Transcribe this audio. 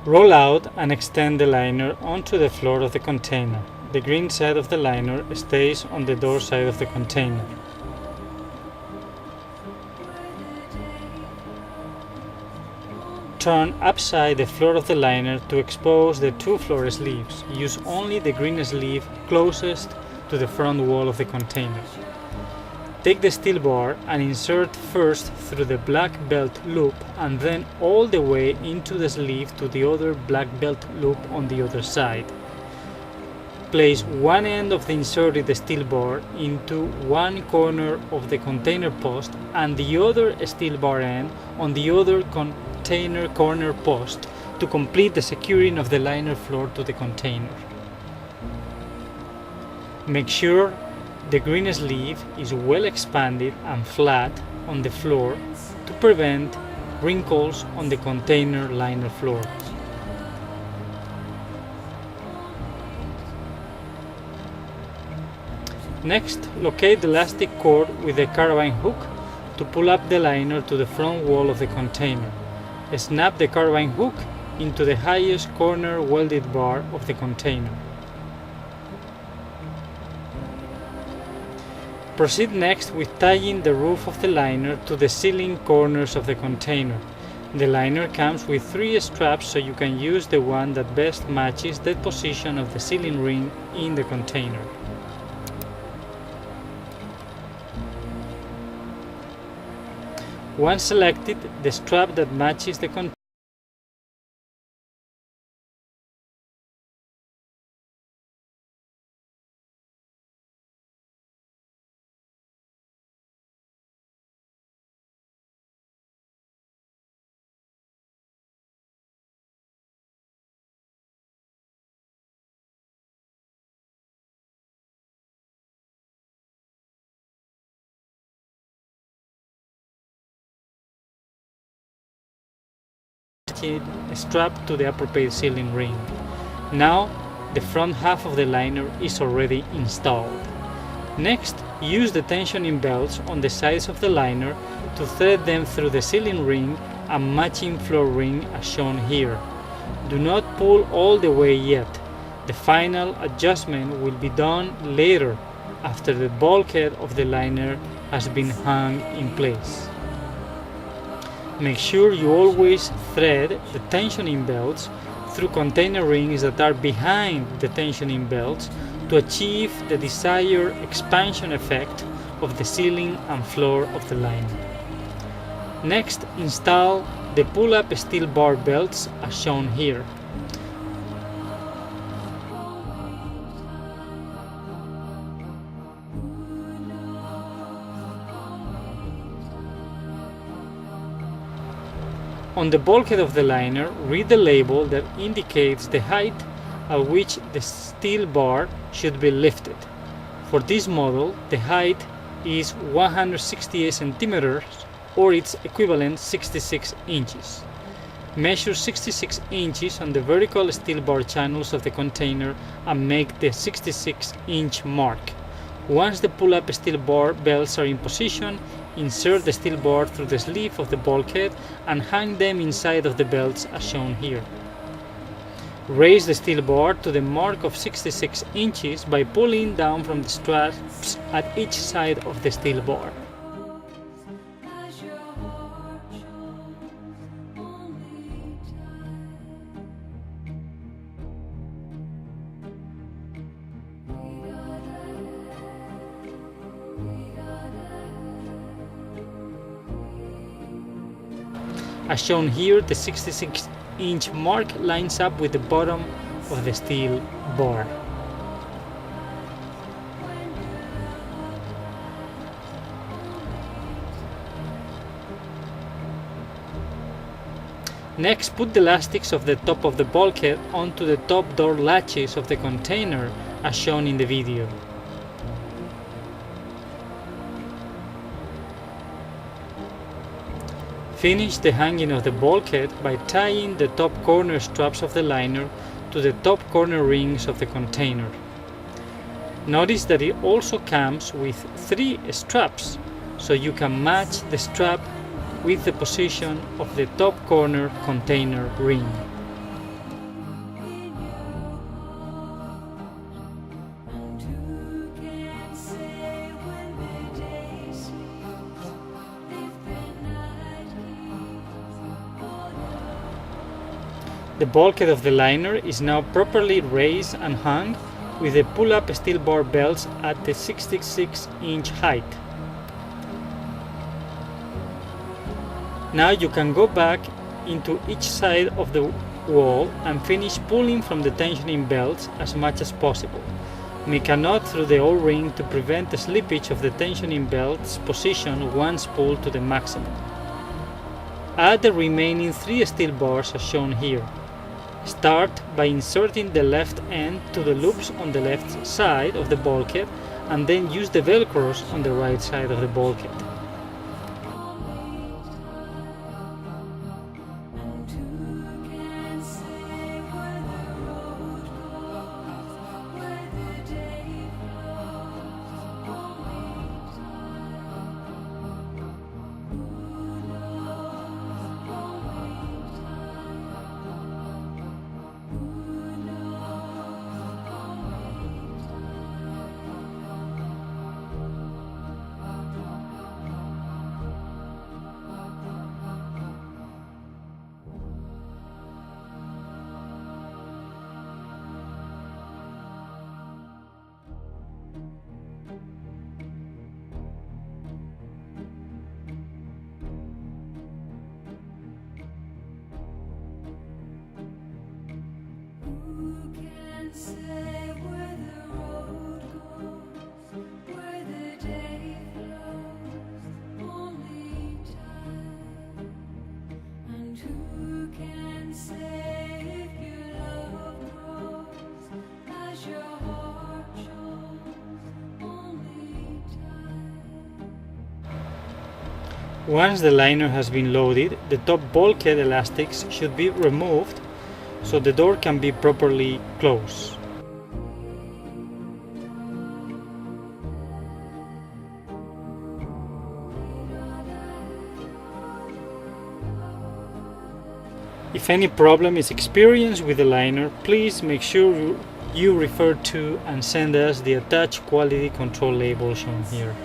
Roll out and extend the liner onto the floor of the container. The green side of the liner stays on the door side of the container. Turn upside the floor of the liner to expose the two floor sleeves. Use only the green sleeve closest to the front wall of the container. Take the steel bar and insert first through the black belt loop and then all the way into the sleeve to the other black belt loop on the other side. Place one end of the inserted steel bar into one corner of the container post and the other steel bar end on the other container corner post to complete the securing of the liner floor to the container. Make sure the green sleeve is well expanded and flat on the floor to prevent wrinkles on the container liner floor. Next, locate the elastic cord with the carabine hook to pull up the liner to the front wall of the container. Snap the carabine hook into the highest corner welded bar of the container. Proceed next with tying the roof of the liner to the ceiling corners of the container. The liner comes with 3 straps, so you can use the one that best matches the position of the ceiling ring in the container. Once selected, the strap that matches the container strapped to the appropriate ceiling ring. Now, the front half of the liner is already installed. Next, use the tensioning belts on the sides of the liner to thread them through the ceiling ring and matching floor ring as shown here. Do not pull all the way yet. The final adjustment will be done later after the bulkhead of the liner has been hung in place. Make sure you always thread the tensioning belts through container rings that are behind the tensioning belts to achieve the desired expansion effect of the ceiling and floor of the liner. Next, install the pull-up steel bar belts as shown here. On the bulkhead of the liner, read the label that indicates the height at which the steel bar should be lifted. For this model, the height is 168 centimeters or its equivalent 66 inches. Measure 66 inches on the vertical steel bar channels of the container and make the 66-inch mark. Once the pull-up steel bar belts are in position, insert the steel bar through the sleeve of the bulkhead and hang them inside of the belts as shown here. Raise the steel bar to the mark of 66 inches by pulling down from the straps at each side of the steel bar. As shown here, the 66-inch mark lines up with the bottom of the steel bar. Next, put the elastics of the top of the bulkhead onto the top door latches of the container as shown in the video. Finish the hanging of the bulkhead by tying the top corner straps of the liner to the top corner rings of the container. Notice that it also comes with 3 straps, so you can match the strap with the position of the top corner container ring. The bulkhead of the liner is now properly raised and hung with the pull-up steel bar belts at the 66-inch height. Now you can go back into each side of the wall and finish pulling from the tensioning belts as much as possible. Make a knot through the O-ring to prevent the slippage of the tensioning belt's position once pulled to the maximum. Add the remaining 3 steel bars as shown here. Start by inserting the left end to the loops on the left side of the bulkhead and then use the velcros on the right side of the bulkhead. Once the liner has been loaded, the top bulkhead elastics should be removed so the door can be properly closed. If any problem is experienced with the liner, please make sure you refer to and send us the attached quality control label shown here.